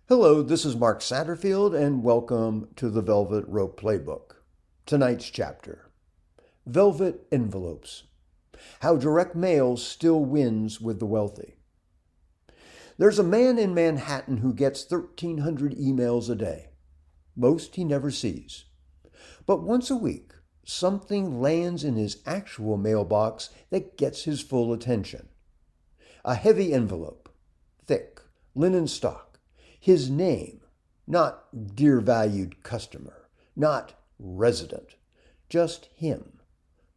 Hello, this is Mark Satterfield, and welcome to the Velvet Rope Playbook. Tonight's chapter, Velvet Envelopes, How Direct Mail Still Wins with the Wealthy. There's a man in Manhattan who gets 1,300 emails a day. Most he never sees. But once a week, something lands in his actual mailbox that gets his full attention. A heavy envelope, thick, linen stock. His name, not dear valued customer, not resident, just him,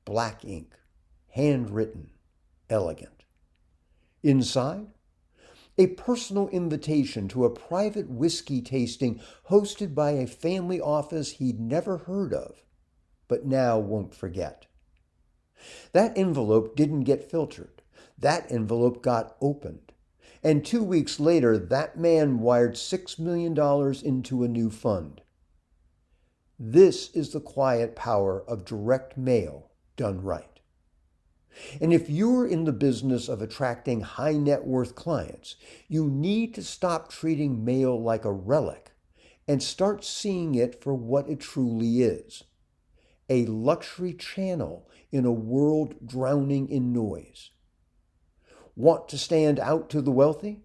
black ink, handwritten, elegant. Inside, a personal invitation to a private whiskey tasting hosted by a family office he'd never heard of, but now won't forget. That envelope didn't get filtered. That envelope got opened. And 2 weeks later, that man wired $6 million into a new fund. This is the quiet power of direct mail done right. And if you're in the business of attracting high net worth clients, you need to stop treating mail like a relic and start seeing it for what it truly is. A luxury channel in a world drowning in noise. Want to stand out to the wealthy?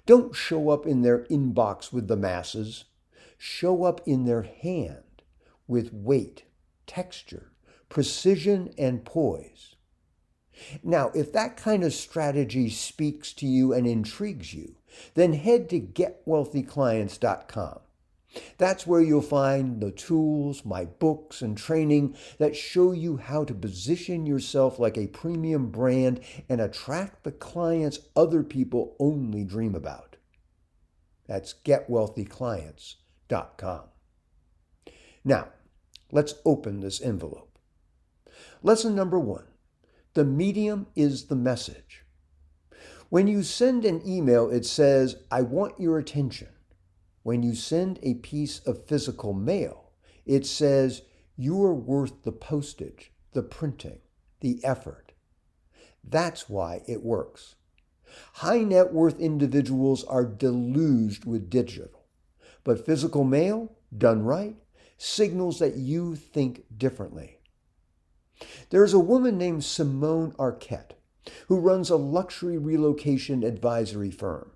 Don't show up in their inbox with the masses. Show up in their hand with weight, texture, precision, and poise. Now, if that kind of strategy speaks to you and intrigues you, then head to getwealthyclients.com. That's where you'll find the tools, my books, and training that show you how to position yourself like a premium brand and attract the clients other people only dream about. That's getwealthyclients.com. Now, let's open this envelope. Lesson number 1. The medium is the message. When you send an email, it says, "I want your attention." When you send a piece of physical mail, it says, "You are worth the postage, the printing, the effort." That's why it works. High net worth individuals are deluged with digital, but physical mail, done right, signals that you think differently. There's a woman named Simone Arquette who runs a luxury relocation advisory firm.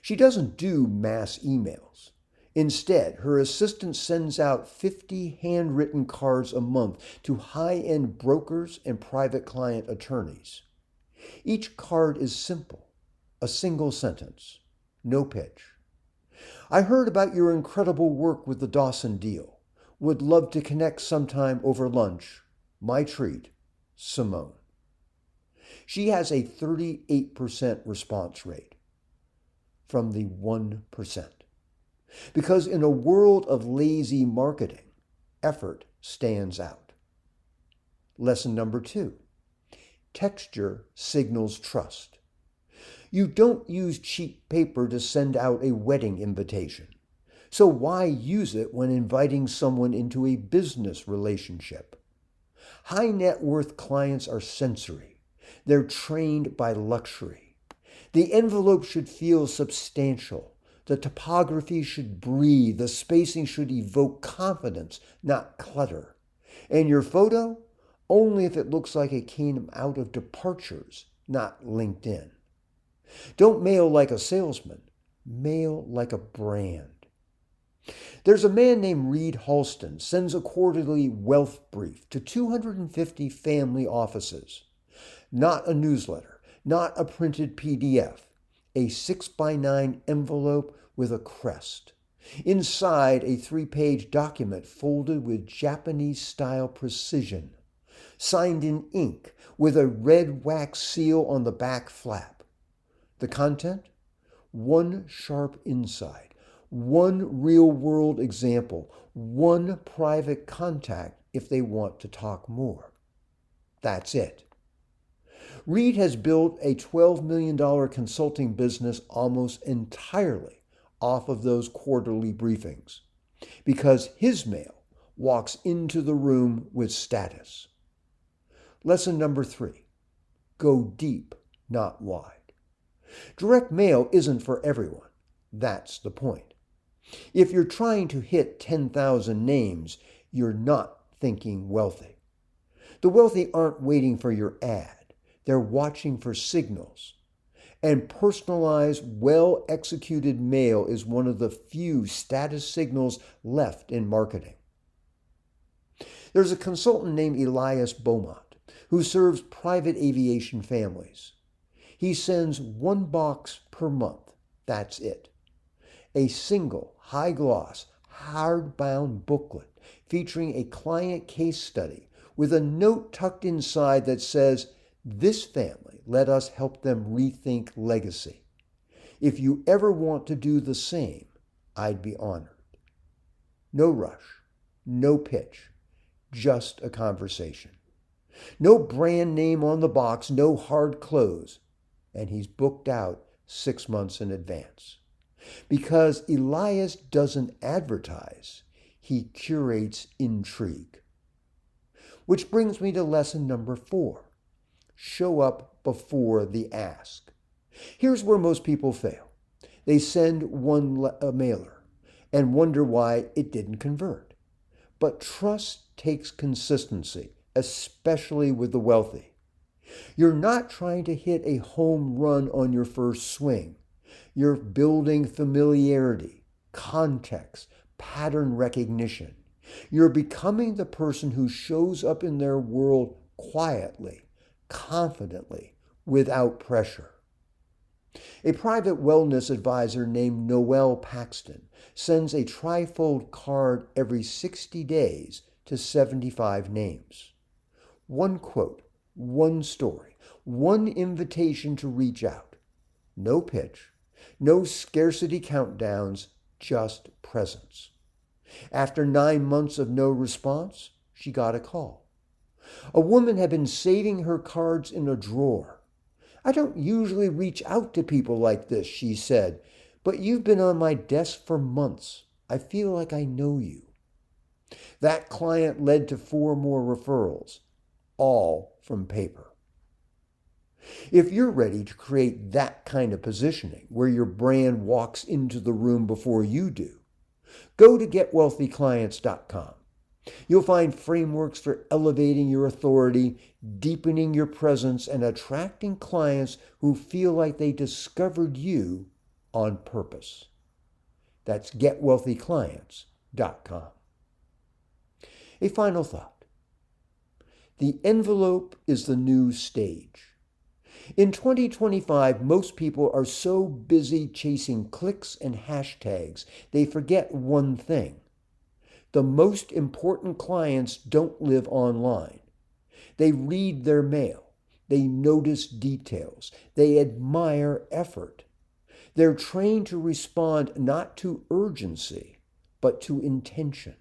She doesn't do mass emails. Instead, her assistant sends out 50 handwritten cards a month to high-end brokers and private client attorneys. Each card is simple, a single sentence, no pitch. "I heard about your incredible work with the Dawson deal. Would love to connect sometime over lunch. My treat, Simone." She has a 38% response rate from the 1%. Because in a world of lazy marketing, effort stands out. Lesson number 2. Texture signals trust. You don't use cheap paper to send out a wedding invitation. So why use it when inviting someone into a business relationship? High net worth clients are sensory. They're trained by luxury. The envelope should feel substantial. The typography should breathe. The spacing should evoke confidence, not clutter. And your photo? Only if it looks like it came out of Departures, not LinkedIn. Don't mail like a salesman. Mail like a brand. There's a man named Reed Halston sends a quarterly wealth brief to 250 family offices. Not a newsletter. Not a printed PDF, a 6x9 envelope with a crest. Inside, a 3-page document folded with Japanese-style precision, signed in ink with a red wax seal on the back flap. The content? One sharp insight, one real-world example, one private contact if they want to talk more. That's it. Reed has built a $12 million consulting business almost entirely off of those quarterly briefings because his mail walks into the room with status. Lesson number 3. Go deep, not wide. Direct mail isn't for everyone. That's the point. If you're trying to hit 10,000 names, you're not thinking wealthy. The wealthy aren't waiting for your ad. They're watching for signals. And personalized, well-executed mail is one of the few status signals left in marketing. There's a consultant named Elias Beaumont who serves private aviation families. He sends one box per month. That's it. A single, high-gloss, hardbound booklet featuring a client case study with a note tucked inside that says, "This family let us help them rethink legacy. If you ever want to do the same, I'd be honored." No rush, no pitch, just a conversation. No brand name on the box, no hard close. And he's booked out 6 months in advance. Because Elias doesn't advertise, he curates intrigue. Which brings me to lesson number 4. Show up before the ask. Here's where most people fail. They send a mailer and wonder why it didn't convert. But trust takes consistency, especially with the wealthy. You're not trying to hit a home run on your first swing. You're building familiarity, context, pattern recognition. You're becoming the person who shows up in their world quietly, confidently, without pressure. A private wellness advisor named Noel Paxton sends a trifold card every 60 days to 75 names. One quote, one story, one invitation to reach out. No pitch, no scarcity countdowns, just presence. After 9 months of no response, she got a call. A woman had been saving her cards in a drawer. "I don't usually reach out to people like this," she said, "but you've been on my desk for months. I feel like I know you." That client led to 4 more referrals, all from paper. If you're ready to create that kind of positioning where your brand walks into the room before you do, go to getwealthyclients.com. You'll find frameworks for elevating your authority, deepening your presence, and attracting clients who feel like they discovered you on purpose. That's getwealthyclients.com. A final thought. The envelope is the new stage. In 2025, most people are so busy chasing clicks and hashtags, they forget one thing. The most important clients don't live online. They read their mail. They notice details. They admire effort. They're trained to respond not to urgency, but to intention.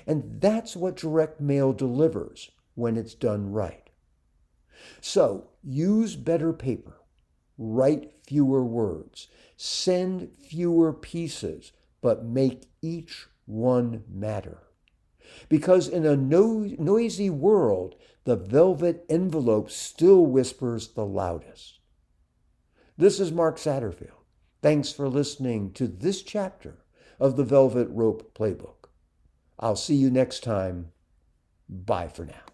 And that's what direct mail delivers when it's done right. So use better paper. Write fewer words. Send fewer pieces, but make each one matter. Because in a noisy world, the velvet envelope still whispers the loudest. This is Mark Satterfield. Thanks for listening to this chapter of the Velvet Rope Playbook. I'll see you next time. Bye for now.